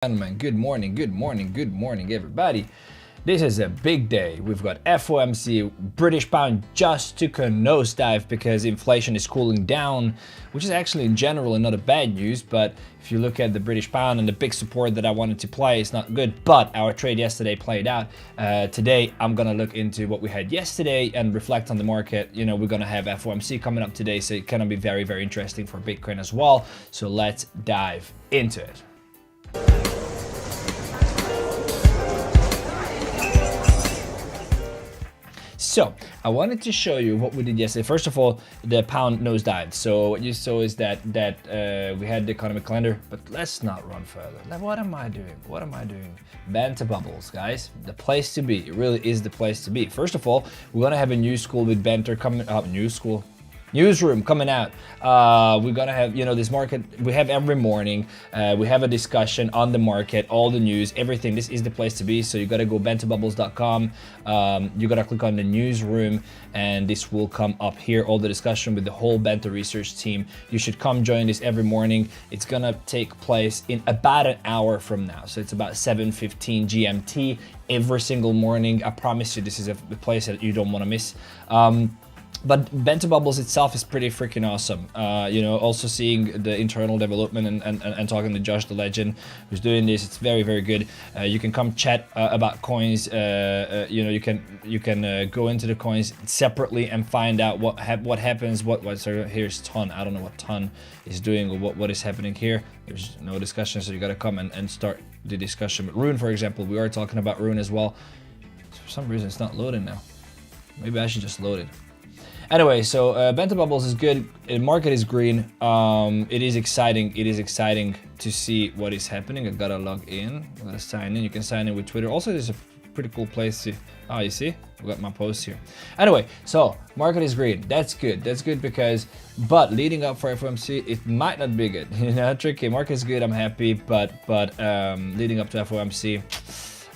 Gentlemen, good morning, everybody. This is a big day. We've got FOMC, British pound just took a nosedive because inflation is cooling down, which is actually in general not a bad news, but if you look at the British pound and the big support that I wanted to play, it's not good, but our trade yesterday played out. Today, I'm gonna look into what we had yesterday and reflect on the market. You know, we're gonna have FOMC coming up today, so it's gonna be very, very interesting for Bitcoin as well. So let's dive into it. So I wanted to show you what we did yesterday. First of all, the pound nosedived. So what you saw is that we had the economic calendar, but let's not run further. Like, what am I doing? Banter Bubbles, guys. The place to be. It really is the place to be. First of all, we're gonna have a new school with Banter coming up. Newsroom coming out. We're gonna have, you know, this market we have every morning. We have a discussion on the market, all the news, everything. This is the place to be. So you gotta go banterbubbles.com. You gotta click on the newsroom, and this will come up here. All the discussion with the whole Banter research team. You should come join this every morning. It's gonna take place in about an hour from now. So it's about 7:15 GMT every single morning. I promise you, this is a place that you don't want to miss. But Banter Bubbles itself is pretty freaking awesome. You know, also seeing the internal development and talking to Josh the legend who's doing this, it's very, very good. You can come chat about coins. You know, you can go into the coins separately and find out what happens. So here's Ton. I don't know what Ton is doing or what is happening here. There's no discussion, so you gotta come and start the discussion. But Rune, for example, we are talking about Rune as well. For some reason, it's not loading now. Maybe I should just load it. Anyway, so Banter Bubbles is good. The market is green. It is exciting. It is exciting to see what is happening. I gotta log in. I gotta sign in. You can sign in with Twitter. Also, there's a pretty cool place to. Oh, you see? I got my post here. Anyway, so market is green. That's good. That's good because, but leading up for FOMC, it might not be good. You know, tricky. Market is good. I'm happy, but leading up to FOMC.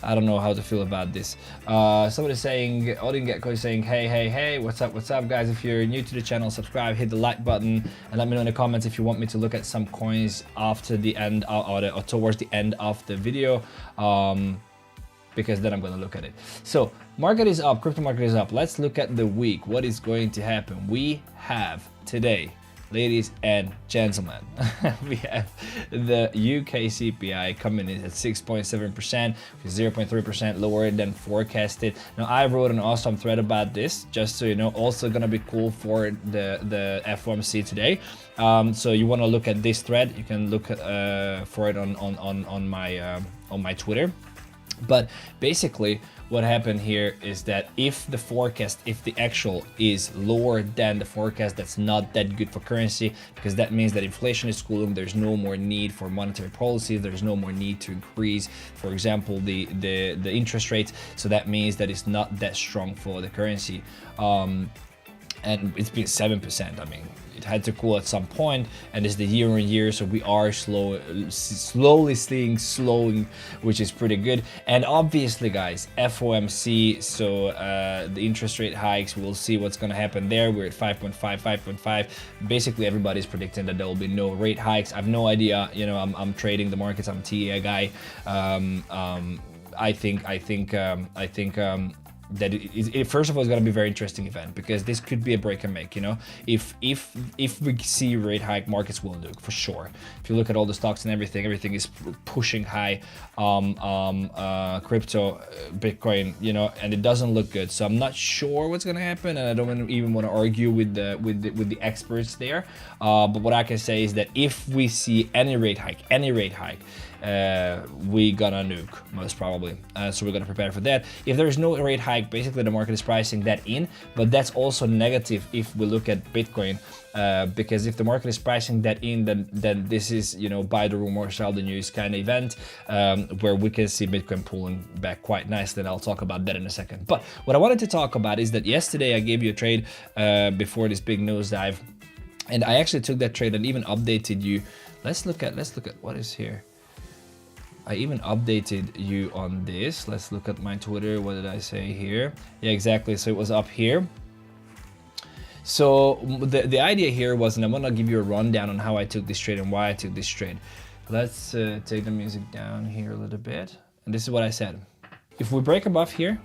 I don't know how to feel about this. Somebody saying, Odin Getco is saying, hey, what's up, guys? If you're new to the channel, subscribe, hit the like button, and let me know in the comments if you want me to look at some coins after the end or towards the end of the video, because then I'm gonna look at it. So market is up, crypto market is up. Let's look at the week. What is going to happen? We have today, ladies and gentlemen, we have the UK CPI coming in at 6.7%, 0.3% lower than forecasted. Now, I wrote an awesome thread about this, just so you know. Also gonna be cool for the FOMC today. So you want to look at this thread, you can look for it on my Twitter. But basically, what happened here is that if the actual is lower than the forecast, that's not that good for currency, because that means that inflation is cooling. There's no more need for monetary policy. There's no more need to increase, for example, the interest rates. So that means that it's not that strong for the currency. And it's been 7%. I mean, it had to cool at some point, and it's the year on year, so we are slowly seeing slowing, which is pretty good. And obviously, guys, FOMC, so the interest rate hikes, we'll see what's going to happen there. We're at 5.5. Basically, everybody's predicting that there will be no rate hikes. I have no idea. You know, I'm trading the markets. I'm a TA guy. I think that it first of all is going to be a very interesting event, because this could be a break and make. You know, if we see rate hike, markets will nuke for sure. If you look at all the stocks and everything is pushing high. Crypto, Bitcoin, you know, and it doesn't look good. So I'm not sure what's going to happen, and I don't even want to argue with the experts there. But what I can say is that if we see any rate hike, we gonna nuke most probably. So we're gonna prepare for that. If there is no rate hike, basically the market is pricing that in, but that's also negative if we look at Bitcoin, because if the market is pricing that in, then this is, you know, buy the rumor, sell the news kind of event, where we can see Bitcoin pulling back quite nicely, and I'll talk about that in a second. But what I wanted to talk about is that yesterday I gave you a trade before this big nosedive, and I actually took that trade and even updated you. Let's look at what is here. I even updated you on this. Let's look at my Twitter. What did I say here? Yeah, exactly. So it was up here. So the idea here was, and I'm gonna give you a rundown on how I took this trade and why I took this trade. Let's take the music down here a little bit. And this is what I said. If we break above here,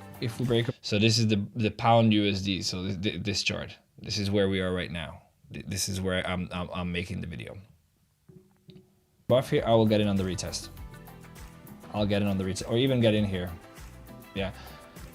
so this is the pound USD. So this chart, this is where we are right now. This is where I'm making the video. Above here, I will get in on the retest. I'll get in on the retest, or even get in here. Yeah,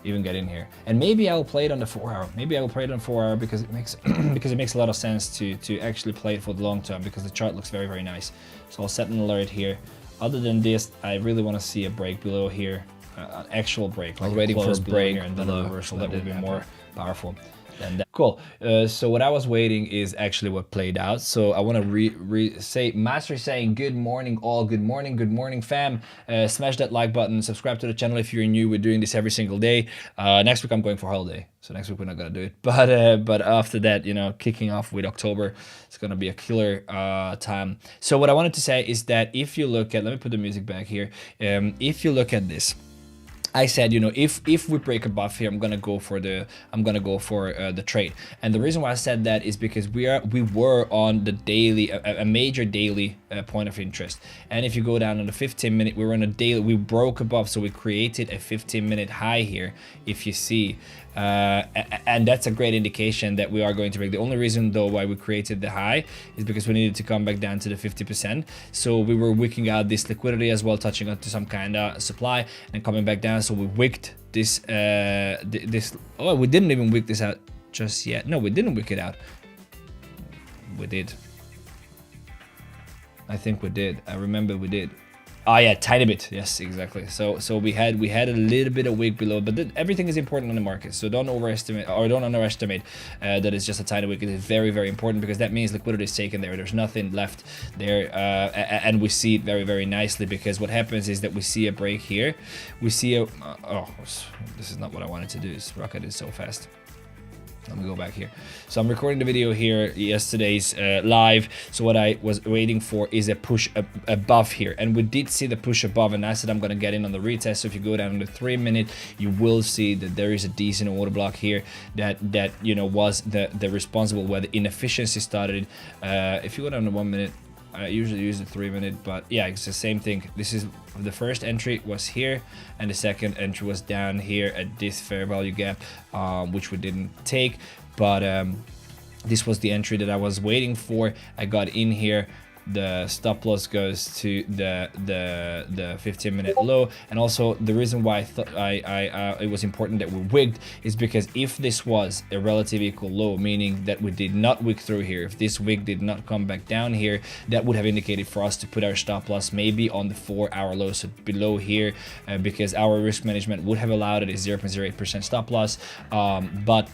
even get in here. And maybe I'll play it on the 4 hour. Maybe I will play it on 4 hour because it makes because it makes a lot of sense to actually play it for the long term, because the chart looks very, very nice. So I'll set an alert here. Other than this, I really want to see a break below here, an actual break. Like waiting for a break here and then a reversal. That would be more powerful than that. Cool. So what I was waiting is actually what played out. So I want to say, Master saying good morning all, good morning fam. Smash that like button, subscribe to the channel if you're new. We're doing this every single day. Next week I'm going for holiday, so next week we're not gonna do it. But after that, you know, kicking off with October, it's gonna be a killer time. So what I wanted to say is that if you look at, let me put the music back here. If you look at this, I said, you know, if we break above here, I'm gonna go for the trade. And the reason why I said that is because we were on the daily, a major daily point of interest. And if you go down on the 15-minute, we were on a daily, we broke above, so we created a 15-minute high here, if you see. And that's a great indication that we are going to break. The only reason though why we created the high is because we needed to come back down to the 50%. So we were wicking out this liquidity as well, touching onto some kind of supply and coming back down. So we wicked this, oh, we didn't even wick this out just yet. No, we didn't wick it out. We did. I think we did. I remember we did. Oh yeah, tiny bit. Yes, exactly. So we had a little bit of wick below, but everything is important on the market. So don't overestimate or don't underestimate that it's just a tiny wick. It is very, very important, because that means liquidity is taken there. There's nothing left there, and we see it very, very nicely, because what happens is that we see a break here. We see a oh, this is not what I wanted to do. This rocket is so fast. Let me go back here. So I'm recording the video here, yesterday's live. So what I was waiting for is a push above here, and we did see the push above, and I said I'm gonna get in on the retest. So if you go down to the 3-minute, you will see that there is a decent order block here that you know was the responsible where the inefficiency started. If you go down to 1 minute, I usually use the 3-minute, but yeah, it's the same thing. This is the first entry was here, and the second entry was down here at this fair value gap, which we didn't take, but this was the entry that I was waiting for. I got in here. The stop loss goes to the 15-minute low, and also the reason why I thought it was important that we wigged is because if this was a relative equal low, meaning that we did not wick through here, if this wick did not come back down here, that would have indicated for us to put our stop loss maybe on the 4-hour low, so below here, because our risk management would have allowed it a 0.08% stop loss, but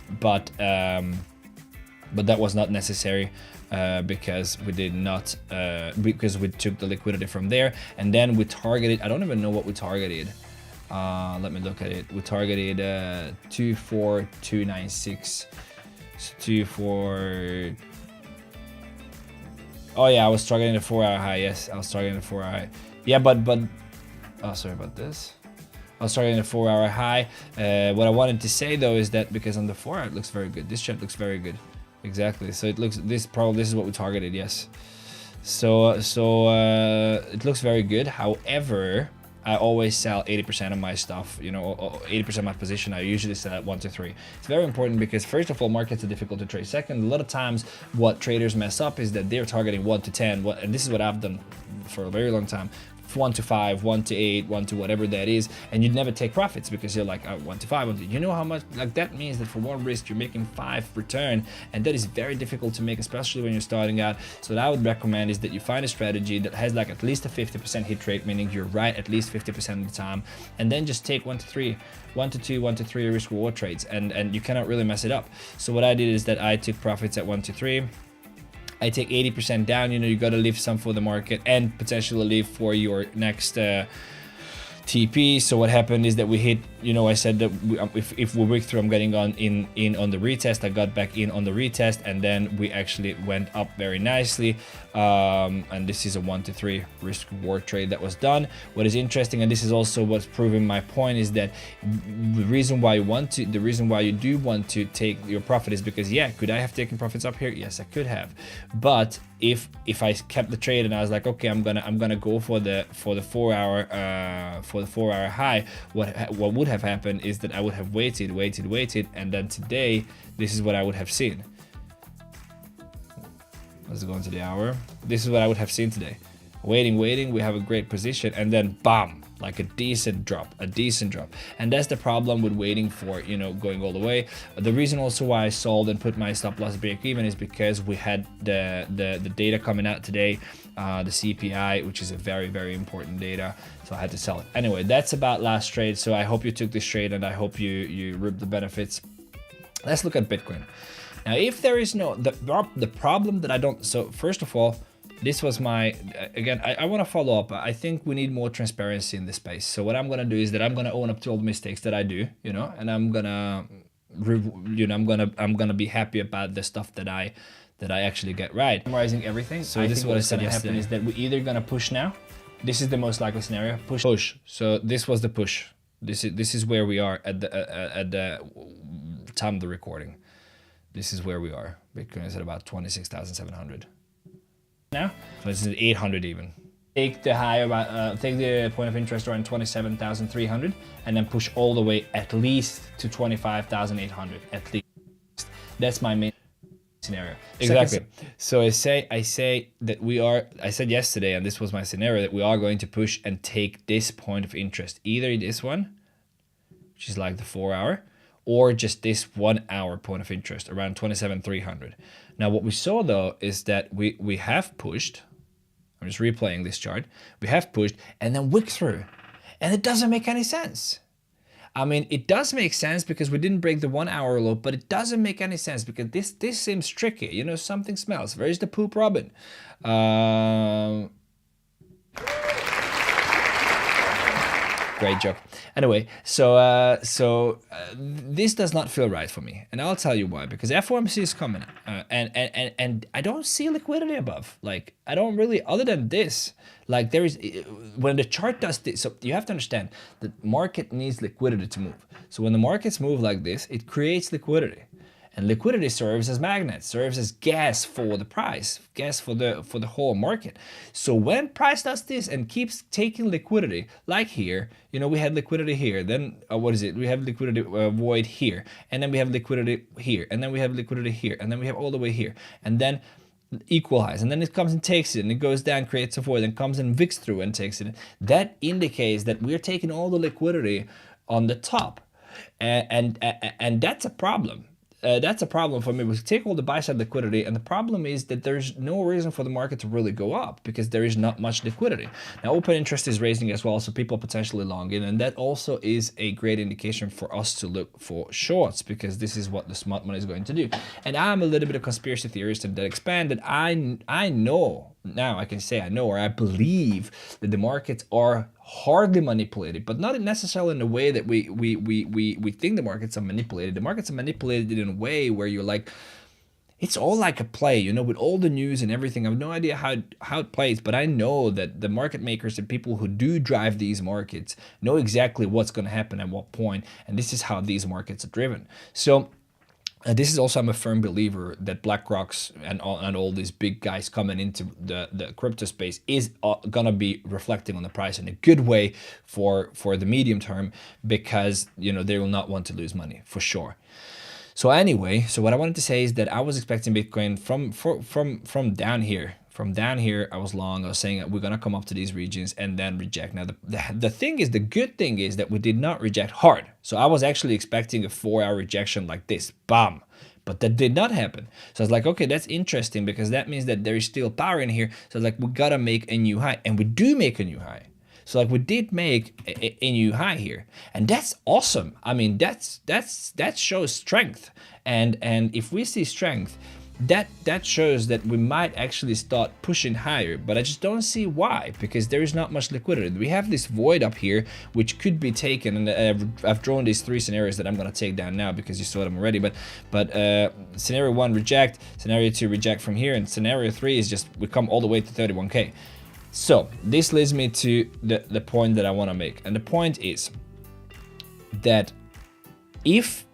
that was not necessary. Because we did not, because we took the liquidity from there, and then we targeted, I don't even know what we targeted. Let me look at it. We targeted 24296. So 24. Oh yeah, I was targeting the 4-hour high. Yes, I was targeting the 4-hour high. Yeah, but oh, sorry about this. I was targeting the 4-hour high. What I wanted to say though is that because on the 4-hour it looks very good. This chart looks very good. Exactly. So it looks, this is what we targeted. Yes. So it looks very good. However, I always sell 80% of my stuff, you know, 80% of my position. I usually sell at 1 to 3. It's very important because first of all, markets are difficult to trade. Second, a lot of times what traders mess up is that they're targeting 1 to 10. And this is what I've done for a very long time. 1 to 5, 1 to 8, 1 to whatever that is, and you'd never take profits because you're like 1 to 5. You know how much, like that means that for one risk you're making 5 return, and that is very difficult to make, especially when you're starting out. So what I would recommend is that you find a strategy that has like at least a 50% hit rate, meaning you're right at least 50% of the time, and then just take 1 to 3, 1 to 2, 1 to 3 risk reward trades, and you cannot really mess it up. So what I did is that I took profits at 1 to 3. I take 80% down. You know, you got to leave some for the market and potentially leave for your next TP. So what happened is that we hit you know, I said that if we break through, I'm getting in on the retest. I got back in on the retest, and then we actually went up very nicely. And this is a 1 to 3 risk reward trade that was done. What is interesting, and this is also what's proving my point, is that the reason why you do want to take your profit is because, yeah, could I have taken profits up here? Yes, I could have. But if I kept the trade and I was like, okay, I'm gonna go for the 4 hour high, what would have happened is that I would have waited, and then today this is what I would have seen. Let's go into the hour. This is what I would have seen today. Waiting, we have a great position, and then bam, like a decent drop. And that's the problem with waiting for, you know, going all the way. The reason also why I sold and put my stop loss break even is because we had the data coming out today, the CPI, which is a very, very important data. So I had to sell it. Anyway, that's about last trade. So I hope you took this trade, and I hope you reap the benefits. Let's look at Bitcoin. Now, if there is the problem that I don't, so first of all, this was my, again, I want to follow up. I think we need more transparency in this space. So what I'm going to do is that I'm going to own up to all the mistakes that I do, you know, and I'm going to, you know, I'm going to be happy about the stuff that I actually get right. Summarizing everything. So this is what I said yesterday, is that we're either going to push now. This is the most likely scenario. Push. So this was the push. This is where we are at the time of the recording. This is where we are. Bitcoin is at about 26,700 now. So this is 800 even. Take the high about take the point of interest around 27,300, and then push all the way at least to 25,800 at least. That's my main scenario. Exactly. So I say that we are. I said yesterday, and this was my scenario, that we are going to push and take this point of interest, either this one, which is like the 4 hour, or just this 1 hour point of interest around 27,300. Now, what we saw though is that we have pushed. I'm just replaying this chart. We have pushed and then wicked through, and it doesn't make any sense. I mean, it does make sense because we didn't break the 1 hour low, but it doesn't make any sense because this seems tricky. You know, something smells. Where's the poop robin? Great job. Anyway, so this does not feel right for me, and I'll tell you why. Because FOMC is coming, and I don't see liquidity above. Like, I don't really, other than this. Like, there is, when the chart does this, so you have to understand the market needs liquidity to move. So when the markets move like this, it creates liquidity. And liquidity serves as magnets, serves as gas for the price, gas for the whole market. So when price does this and keeps taking liquidity, like here, you know, we had liquidity here, then what is it? We have liquidity void here, and then we have liquidity here, and then we have liquidity here, and then we have all the way here, and then equalize, and then it comes and takes it, and it goes down, creates a void, and comes and wicks through and takes it. That indicates that we're taking all the liquidity on the top, and that's a problem. That's a problem for me. We take all the buy side liquidity, and the problem is that there's no reason for the market to really go up because there is not much liquidity. Now, open interest is raising as well, so people potentially long in, and that also is a great indication for us to look for shorts, because this is what the smart money is going to do. And I'm a little bit of conspiracy theorist and that expand that I know. Now I can say I know, or I believe, that the markets are hardly manipulated, but not necessarily in the way that we think the markets are manipulated. The markets are manipulated in a way where you're like, it's all like a play, you know, with all the news and everything. I have no idea how it plays, but I know that the market makers and people who do drive these markets know exactly what's going to happen at what point, and this is how these markets are driven. So this is also, I'm a firm believer that BlackRock's and all these big guys coming into the crypto space is gonna be reflecting on the price in a good way for the medium term, because, you know, they will not want to lose money for sure. So anyway, so what I wanted to say is that I was expecting Bitcoin from down here. From down here, I was long. I was saying that we're gonna come up to these regions and then reject. Now, the good thing is that we did not reject hard. So I was actually expecting a 4 hour rejection like this, bam. But that did not happen. So I was like, okay, that's interesting, because that means that there is still power in here. So I was like, we gotta make a new high, and we do make a new high. So like, we did make a new high here, and that's awesome. I mean, that shows strength, and if we see strength, that shows that we might actually start pushing higher, but I just don't see why, because there is not much liquidity. We have this void up here which could be taken, and I've drawn these 3 scenarios that I'm going to take down now because you saw them already, but scenario 1 reject, scenario 2 reject from here, and scenario 3 is just we come all the way to 31k. So this leads me to the point that I want to make, and the point is that if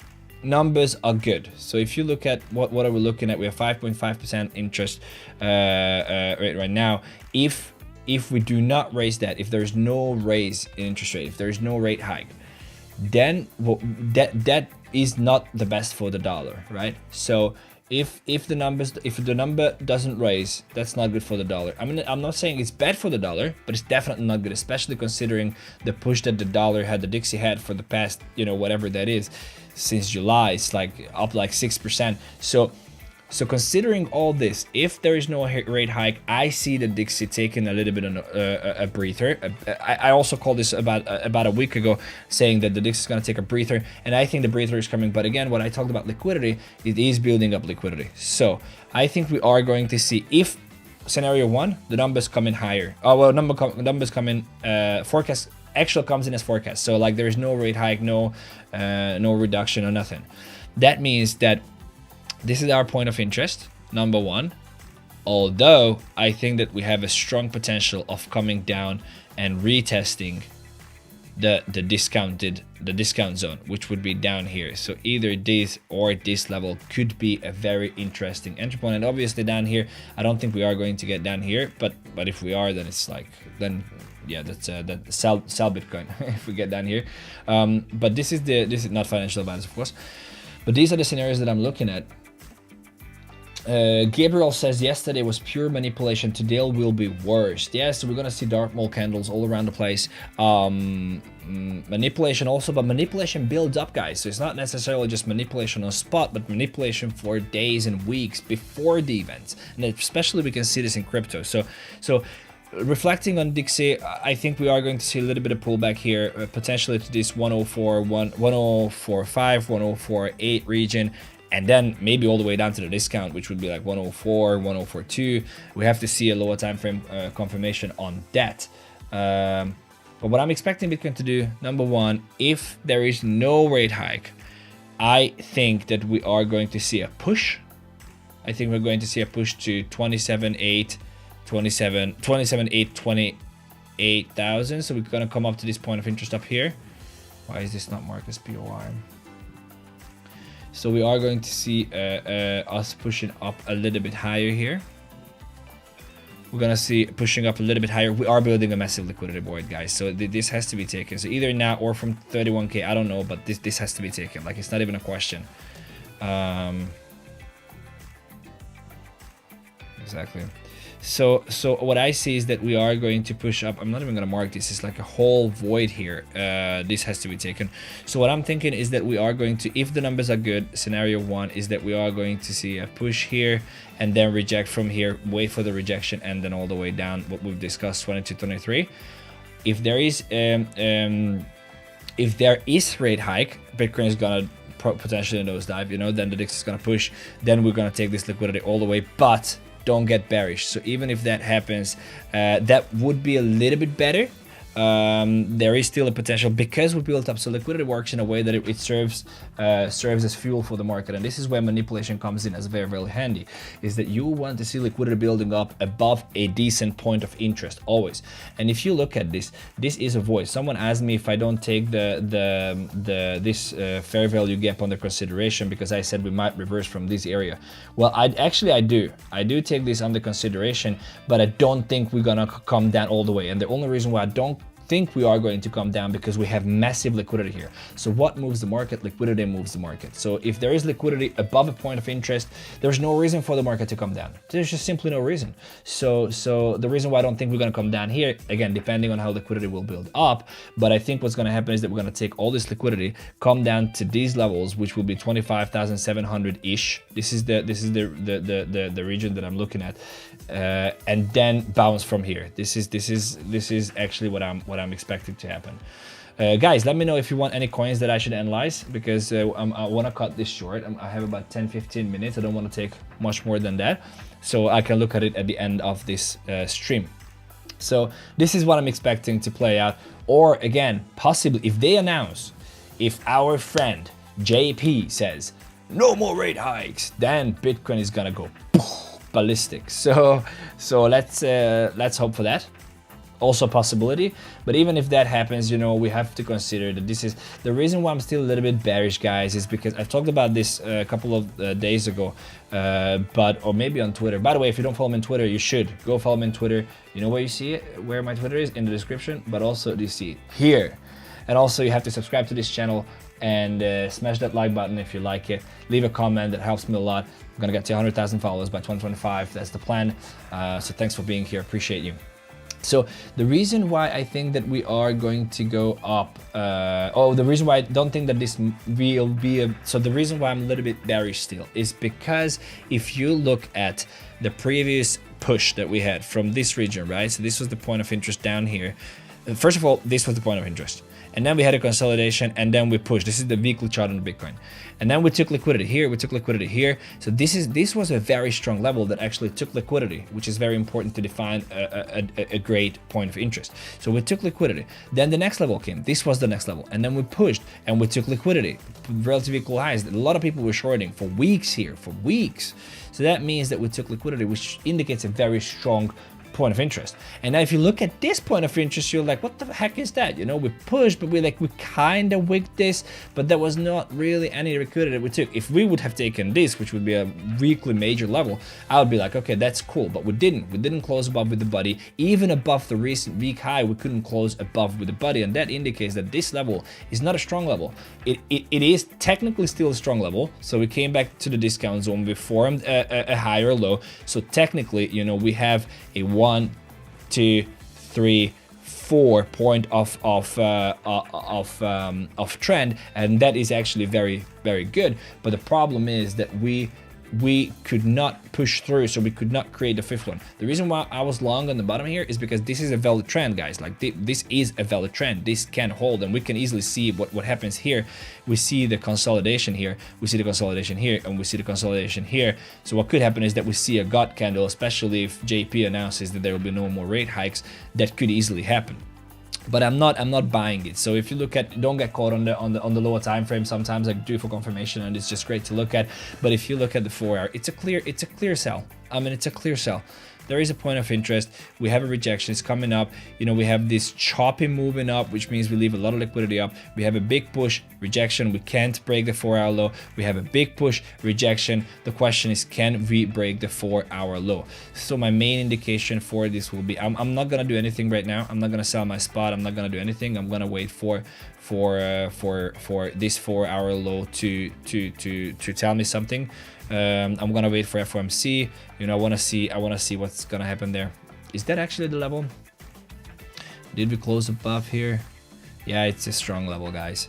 numbers are good, so if you look at what are we looking at, we have 5.5% interest rate right now. If we do not raise that, if there's no raise in interest rate, if there's no rate hike, then that is not the best for the dollar, right? So if the number doesn't raise, that's not good for the dollar. I mean, I'm not saying it's bad for the dollar, but it's definitely not good, especially considering the push that the dollar had, the Dixie had for the past, whatever that is, since July. It's like up like 6%. So considering all this, if there is no rate hike, I see the Dixie taking a little bit of a breather. I also called this about a week ago, saying that the Dixie is going to take a breather, and I think the breather is coming. But again, what I talked about liquidity, it is building up liquidity. So I think we are going to see, if scenario 1, the numbers come in higher. Oh well, numbers come in, forecast actual comes in as forecast. So like there is no rate hike, no reduction or nothing. That means that this is our point of interest, number 1. Although I think that we have a strong potential of coming down and retesting the discount zone, which would be down here. So either this or this level could be a very interesting entry point. And obviously down here, I don't think we are going to get down here, but if we are, then it's like, then yeah, that's sell Bitcoin if we get down here. But this is not financial advice, of course, but these are the scenarios that I'm looking at. Gabriel says yesterday was pure manipulation, today will be worse. Yes, we're gonna see dark mole candles all around the place. Manipulation also, but manipulation builds up, guys. So it's not necessarily just manipulation on spot, but manipulation for days and weeks before the events. And especially we can see this in crypto. So reflecting on Dixie, I think we are going to see a little bit of pullback here, potentially to this 104.5, 104.8 region. And then maybe all the way down to the discount, which would be like 104, 104.2. We have to see a lower time frame confirmation on that. But what I'm expecting Bitcoin to do, number 1, if there is no rate hike, I think that we are going to see a push. I think we're going to see a push to 27.8, 28,000. So we're going to come up to this point of interest up here. Why is this not marked as POI? So we are going to see us pushing up a little bit higher here. We're gonna see pushing up a little bit higher. We are building a massive liquidity void, guys. So this has to be taken. So either now or from 31k, I don't know, but this has to be taken. Like, it's not even a question. Exactly. So what I see is that we are going to push up. I'm not even gonna mark this. It's like a whole void here. This has to be taken. So what I'm thinking is that we are going to, if the numbers are good, scenario 1 is that we are going to see a push here and then reject from here, wait for the rejection, and then all the way down what we've discussed, 22.23. If there is rate hike, Bitcoin is gonna potentially nosedive, then the DXY is gonna push, then we're gonna take this liquidity all the way, but don't get bearish. So even if that happens, that would be a little bit better. There is still a potential because we built up. So liquidity works in a way that it serves as fuel for the market, and this is where manipulation comes in as very, very handy. Is that you want to see liquidity building up above a decent point of interest always. And if you look at this is a void. Someone asked me if I don't take this fair value gap under consideration because I said we might reverse from this area. Well, I do take this under consideration, but I don't think we're gonna come down all the way. And the only reason why I don't think we are going to come down because we have massive liquidity here. So what moves the market? Liquidity moves the market. So if there is liquidity above a point of interest, there's no reason for the market to come down. There's just simply no reason. So the reason why I don't think we're going to come down here, again, depending on how liquidity will build up, but I think what's going to happen is that we're going to take all this liquidity, come down to these levels, which will be 25,700 ish. This is the region that I'm looking at, and then bounce from here. This is actually what I'm what I'm expecting to happen. Guys, let me know if you want any coins that I should analyze, because I want to cut this short. I have about 10-15 minutes. I don't want to take much more than that, so I can look at it at the end of this stream. So this is what I'm expecting to play out. Or again, possibly if they announce, if our friend JP says no more rate hikes, then Bitcoin is gonna go ballistic. So let's hope for that. Also a possibility, but even if that happens, you know, we have to consider that this is the reason why I'm still a little bit bearish, guys, is because I've talked about this a couple of days ago, or maybe on Twitter. By the way, if you don't follow me on Twitter, you should go follow me on Twitter. You know where you see it, where my Twitter is, in the description, but also you see it here. And also you have to subscribe to this channel and smash that like button if you like it. Leave a comment, that helps me a lot. I'm gonna get to 100,000 followers by 2025. That's the plan. So thanks for being here, appreciate you. So the reason why I think that we are going to go up, the reason why I don't think that this will be so the reason why I'm a little bit bearish still is because if you look at the previous push that we had from this region, right? So this was the point of interest down here. First of all, this was the point of interest. And then we had a consolidation, and then we pushed. This is the weekly chart on the Bitcoin. And then we took liquidity here, we took liquidity here. So this was a very strong level that actually took liquidity, which is very important to define a great point of interest. So we took liquidity. Then the next level came. This was the next level. And then we pushed and we took liquidity. Relatively equal highs. A lot of people were shorting for weeks here, for weeks. So that means that we took liquidity, which indicates a very strong point of interest. And now if you look at this point of interest, you're like, what the heck is that? You know, we pushed, but we kind of wigged this, but there was not really any liquidity that we took. If we would have taken this, which would be a weekly major level, I would be like, okay, that's cool, but we didn't close above with the body. Even above the recent week high, we couldn't close above with the body, and that indicates that this level is not a strong level. It is technically still a strong level. So we came back to the discount zone, we formed a higher low. So technically, you know, we have a 1, 2, 3, 4 point of trend, and that is actually very, very good. But the problem is that we could not push through, so we could not create the fifth one. The reason why I was long on the bottom here is because this is a valid trend, guys. Like this is a valid trend. This can hold, and we can easily see what happens here. We see the consolidation here, we see the consolidation here, and we see the consolidation here. So what could happen is that we see a God candle, especially if JP announces that there will be no more rate hikes. That could easily happen. But I'm not buying it. So if you look at, don't get caught on the lower time frame. Sometimes I do for confirmation, and it's just great to look at. But if you look at the 4 hour, it's a clear sell. I mean, it's a clear sell. There is a point of interest. We have a rejection. It's coming up. You know, we have this choppy moving up, which means we leave a lot of liquidity up. We have a big push, rejection. We can't break the 4 hour low. We have a big push, rejection. The question is, can we break the 4 hour low? So my main indication for this will be, I'm not gonna do anything right now. I'm not gonna sell my spot. I'm not gonna do anything. I'm gonna wait for this 4 hour low to tell me something. I'm gonna wait for FOMC. You know, I want to see what's gonna happen there. Is that actually the level? Did we close above here? Yeah, it's a strong level, guys.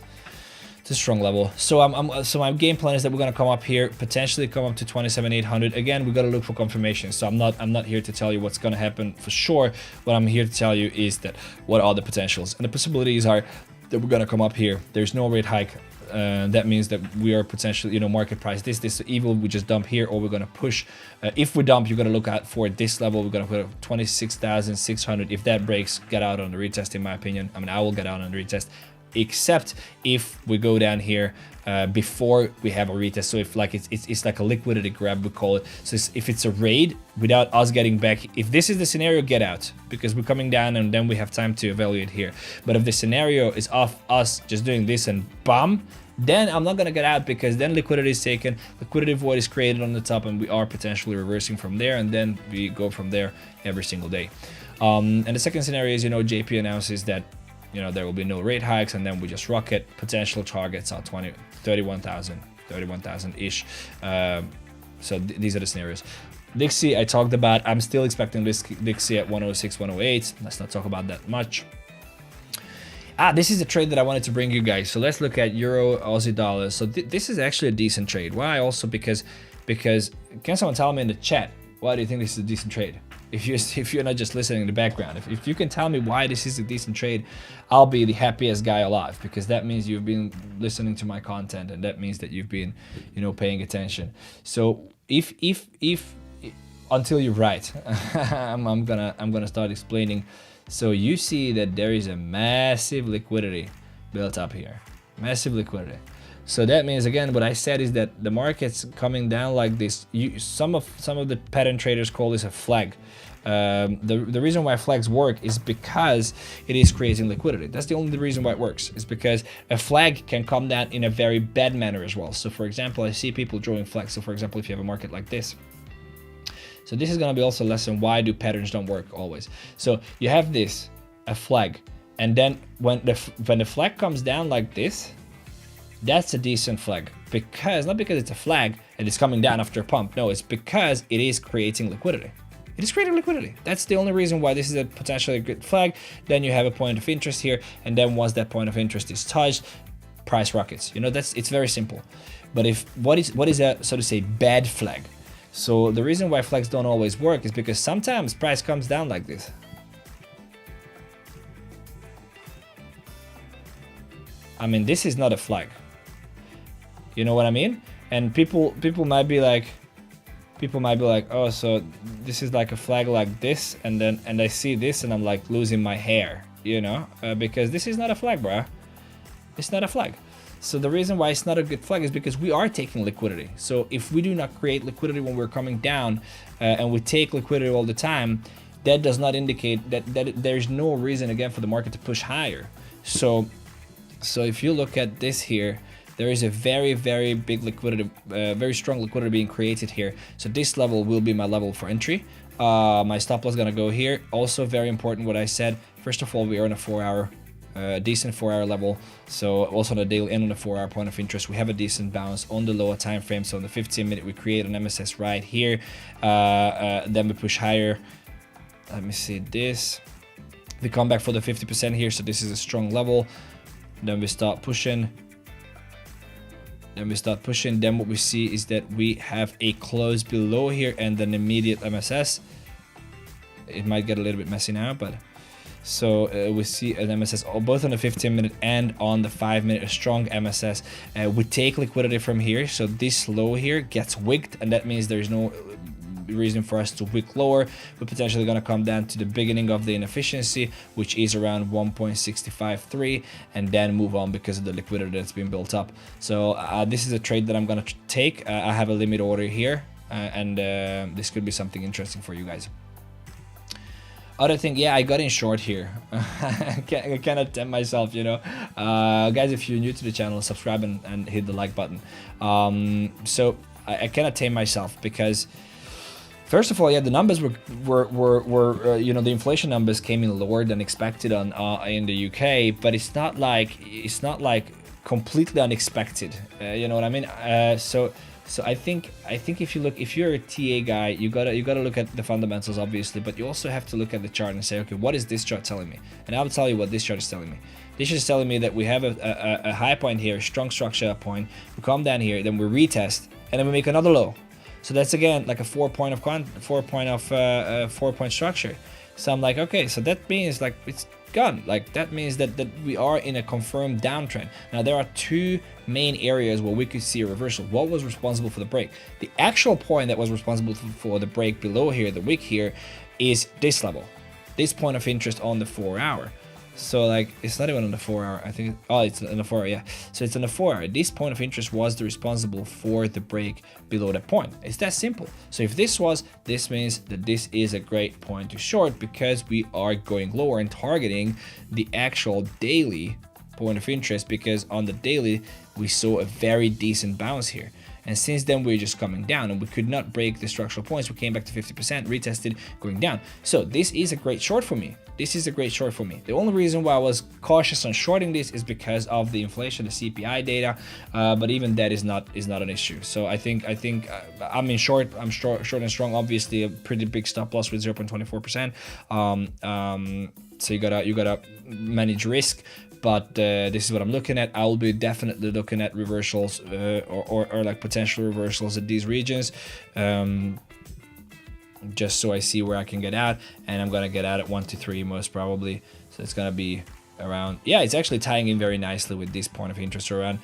It's a strong level. So so my game plan is that we're gonna come up here, potentially come up to 27,800. Again, we gotta look for confirmation. So I'm not here to tell you what's gonna happen for sure. What I'm here to tell you is that what are the potentials, and the possibilities are that we're gonna come up here. There's no rate hike. That means that we are potentially, you know, market price this evil, we just dump here, or we're gonna push. If we dump, you're gonna look at for this level, we're gonna put 26,600. If that breaks, get out on the retest, in my opinion. I mean, I will get out on the retest, except if we go down here before we have a retest. So if like it's like a liquidity grab, we call it. So if it's a raid without us getting back, if this is the scenario, get out, because we're coming down and then we have time to evaluate here. But if the scenario is off us just doing this and bam, then I'm not gonna get out, because then liquidity is taken, liquidity void is created on the top, and we are potentially reversing from there, and then we go from there every single day. And the second scenario is, you know, JP announces that, you know, there will be no rate hikes, and then we just rocket. Potential targets are 31,000-ish. So these are the scenarios. DXY, I talked about. I'm still expecting this DXY at 106, 108. Let's not talk about that much. This is a trade that I wanted to bring you guys. So let's look at Euro, Aussie dollars. So this is actually a decent trade. Why? Also because can someone tell me in the chat, why do you think this is a decent trade? if you're not just listening in the background. If you can tell me why this is a decent trade, I'll be the happiest guy alive, because that means you've been listening to my content, and that means that you've been, you know, paying attention. So if until you're right, I'm gonna start explaining. So you see that there is a massive liquidity built up here, massive liquidity. So that means, again, what I said is that the market's coming down like this. Some of the pattern traders call this a flag. The reason why flags work is because it is creating liquidity. That's the only reason why it works, is because a flag can come down in a very bad manner as well. So for example, I see people drawing flags. So for example, if you have a market like this, so this is going to be also a lesson, why do patterns don't work always. So you have this, a flag, and then when the flag comes down like this, that's a decent flag, because not because it's a flag and it's coming down after a pump. No, it's because it is creating liquidity. It is creating liquidity. That's the only reason why this is a potentially good flag. Then you have a point of interest here, and then once that point of interest is touched, price rockets. You know, it's very simple. But what is a, so to say, bad flag? So the reason why flags don't always work is because sometimes price comes down like this. I mean, this is not a flag. You know what I mean? And people might be like, oh, so this is like a flag like this, and I see this and I'm like losing my hair, you know, because this is not a flag, bruh. It's not a flag. So the reason why it's not a good flag is because we are taking liquidity. So if we do not create liquidity when we're coming down, and we take liquidity all the time, that does not indicate that there's no reason again for the market to push higher. So if you look at this here, there is a very, very big liquidity, very strong liquidity being created here. So this level will be my level for entry. My stop loss is gonna go here. Also very important what I said. First of all, we are on a 4-hour, decent 4-hour level. So also on the daily and on the 4-hour point of interest, we have a decent bounce on the lower time frame. So on the 15-minute, we create an MSS right here. Then we push higher. Let me see this. We come back for the 50% here. So this is a strong level. Then we start pushing. Then what we see is that we have a close below here and an immediate MSS. It might get a little bit messy now, but so we see an MSS both on the 15-minute and on the 5-minute, a strong MSS. We take liquidity from here, so this low here gets wigged, and that means there's no reason for us to wick lower. We're potentially going to come down to the beginning of the inefficiency, which is around 1.653, and then move on because of the liquidity that's been built up. So this is a trade that I'm going to take. I have a limit order here, and this could be something interesting for you guys. Other thing, yeah, I got in short here. I cannot tempt myself, you know. Guys, if you're new to the channel, subscribe and hit the like button. So I cannot tame myself because, first of all, yeah, the numbers were you know, the inflation numbers came in lower than expected on in the UK, but it's not like completely unexpected. You know what I mean? So I think if you're a TA guy, you gotta look at the fundamentals, obviously, but you also have to look at the chart and say, okay, what is this chart telling me? And I'll tell you what this chart is telling me. This is telling me that we have a high point here, strong structure point. We come down here, then we retest, and then we make another low. So that's again like a 4-point structure. So I'm like, okay, so that means like it's gone. Like that means that we are in a confirmed downtrend. Now there are two main areas where we could see a reversal. What was responsible for the break? The actual point that was responsible for the break below here, the wick here, is this level, this point of interest on the 4-hour. So like it's not even on the 4-hour. I think it's on the 4-hour. Yeah, so it's on the 4-hour. This point of interest was the responsible for the break below that point. It's that simple. So if this means that this is a great point to short, because we are going lower and targeting the actual daily point of interest, because on the daily we saw a very decent bounce here. And since then, we're just coming down, and we could not break the structural points. We came back to 50%, retested, going down. So this is a great short for me. This is a great short for me. The only reason why I was cautious on shorting this is because of the inflation, the CPI data. But even that is not an issue. So I think I'm in short. I'm short and strong. Obviously, a pretty big stop loss with 0.24%. So you gotta manage risk. But this is what I'm looking at. I'll be definitely looking at reversals or like potential reversals at these regions. just so I see where I can get out, and I'm gonna get out at 1 to 3 most probably. So it's gonna be around, yeah, it's actually tying in very nicely with this point of interest around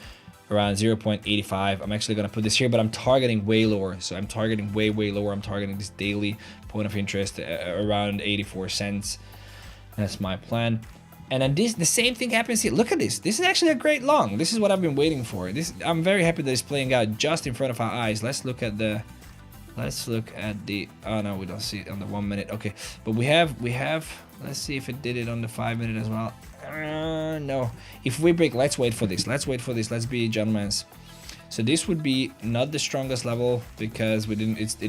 0.85. I'm actually gonna put this here, but I'm targeting way lower. So I'm targeting way lower. I'm targeting this daily point of interest around 84 cents. That's my plan. And then the same thing happens here. Look at this. This is actually a great long. This is what I've been waiting for. I'm very happy that it's playing out just in front of our eyes. Let's look at the, oh no, we don't see it on the 1 minute. Okay, but we have, let's see if it did it on the 5 minute as well. No, if we break, let's wait for this. Let's be gentlemen. So this would be not the strongest level because it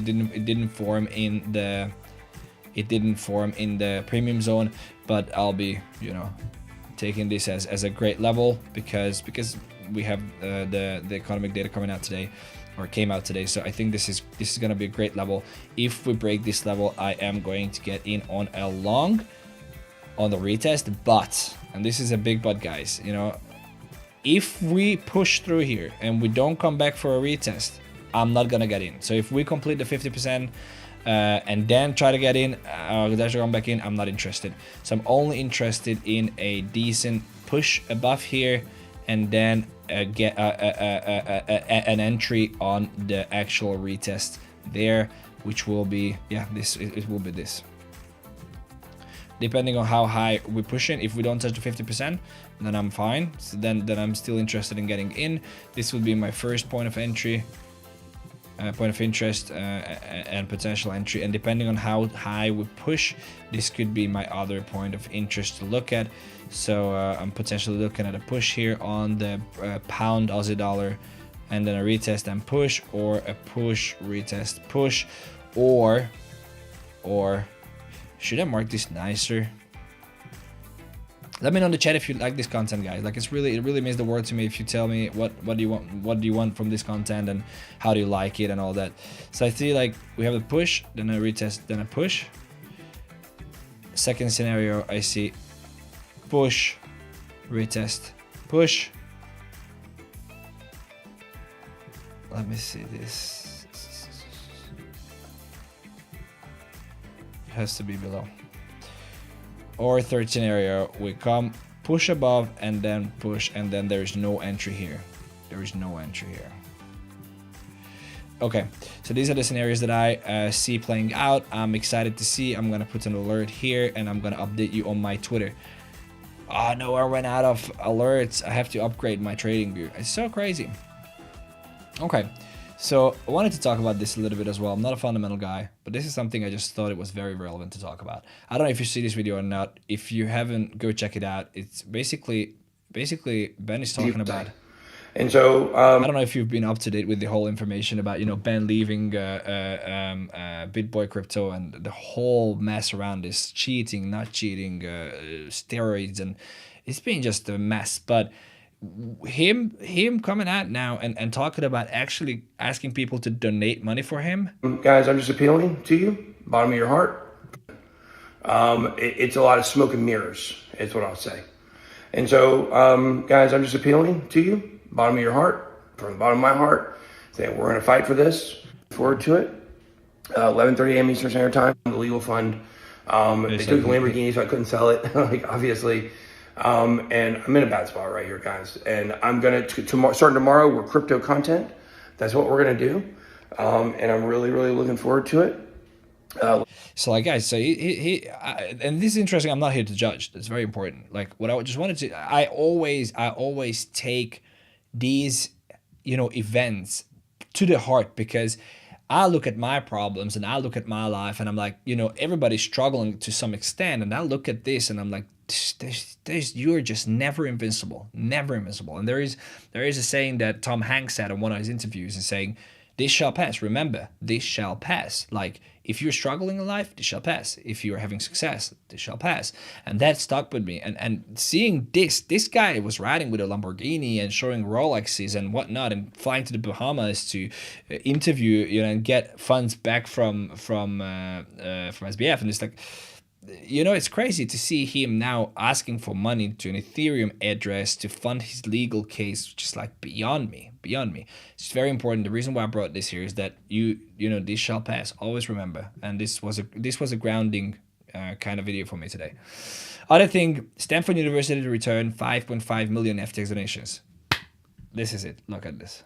didn't form in the, premium zone, but I'll be, you know, taking this as a great level because we have the economic data coming out today, or came out today. So I think this is going to be a great level. If we break this level, I am going to get in on a long on the retest, but, and this is a big but, guys, you know, if we push through here and we don't come back for a retest, I'm not gonna get in. So if we complete the 50% and then try to get in, come back in, I'm not interested. So I'm only interested in a decent push above here, and then get an entry on the actual retest there, which will be, yeah, this, it will be this. Depending on how high we push it, if we don't touch the 50%, then I'm fine. So then I'm still interested in getting in. This will be my first point of entry, point of interest, and potential entry. And depending on how high we push, this could be my other point of interest to look at. So I'm potentially looking at a push here on the pound Aussie dollar, and then a retest and push, or a push, retest, push, or should I mark this nicer? Let me know in the chat if you like this content, guys. Like, it really means the world to me if you tell me what do you want from this content, and how do you like it and all that. So I see, like, we have a push, then a retest, then a push. Second scenario, I see push, retest, push. Let me see this. Has to be below. Or third scenario, we come, push above, and then push, and then there is no entry here. There is no entry here. Okay, so these are the scenarios that I see playing out. I'm excited to see. I'm gonna put an alert here, and I'm gonna update you on my Twitter. Oh no, I ran out of alerts. I have to upgrade my trading view. It's so crazy. Okay. So I wanted to talk about this a little bit as well. I'm not a fundamental guy, but this is something I just thought it was very relevant to talk about. I don't know if you see this video or not. If you haven't, go check it out. It's basically Ben is talking about. And so I don't know if you've been up to date with the whole information about, you know, Ben leaving Bitboy crypto and the whole mess around this, cheating, not cheating, steroids, and it's been just a mess. But him coming out now and talking about actually asking people to donate money for him. Guys, I'm just appealing to you, bottom of your heart. It's a lot of smoke and mirrors, is what I'll say. And so, guys, I'm just appealing to you, bottom of your heart, from the bottom of my heart, saying we're going to fight for this. Forward to it. 11:30 a.m. Eastern Standard Time, the legal fund. They took the Lamborghini, so I couldn't sell it, like, obviously. And I'm in a bad spot right here, guys. And I'm going to starting tomorrow, we're crypto content. That's what we're going to do. And I'm really looking forward to it. So, like, guys, so and this is interesting. I'm not here to judge. That's very important. Like, what I just wanted to, I always take these, you know, events to the heart, because I look at my problems and I look at my life and I'm like, you know, everybody's struggling to some extent. And I look at this and I'm like, you're just never invincible, never invincible. And there is a saying that Tom Hanks said in one of his interviews, is saying, this shall pass. Remember, this shall pass. Like, if you're struggling in life, this shall pass. If you're having success, this shall pass. And that stuck with me. And seeing this guy was riding with a Lamborghini and showing Rolexes and whatnot, and flying to the Bahamas to interview, you know, and get funds back from SBF. And it's like, you know, it's crazy to see him now asking for money to an Ethereum address to fund his legal case, which is like beyond me. It's very important. The reason why I brought this here is that you know, this shall pass. Always remember. And this was a grounding kind of video for me today. Other thing, Stanford University to return 5.5 million FTX donations. This is it. Look at this.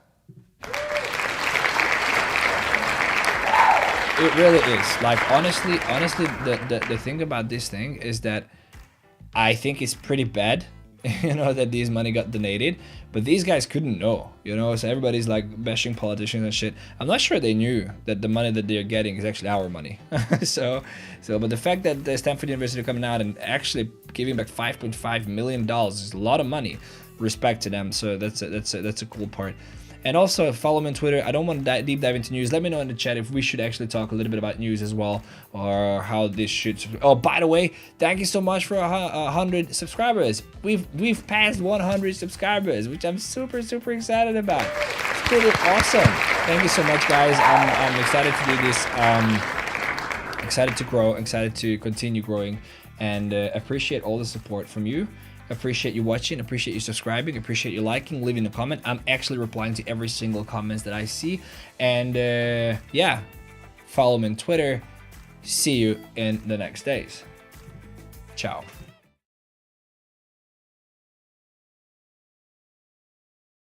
It really is. Like, honestly, the thing about this thing is that I think it's pretty bad, you know, that this money got donated, but these guys couldn't know, you know, so everybody's like bashing politicians and shit. I'm not sure they knew that the money that they're getting is actually our money. so, but the fact that the Stanford University coming out and actually giving back $5.5 million is a lot of money. Respect to them. So that's a cool part. And also follow me on Twitter. I don't want to deep dive into news. Let me know in the chat if we should actually talk a little bit about news as well, or how this should. Oh, by the way, thank you so much for 100 subscribers. We've passed 100 subscribers, which I'm super excited about. It's pretty awesome. Thank you so much, guys. I'm excited to do this. Excited to grow. Excited to continue growing, and appreciate all the support from you. Appreciate you watching, appreciate you subscribing, appreciate you liking, leaving a comment. I'm actually replying to every single comments that I see. And yeah, follow me on Twitter. See you in the next days. Ciao.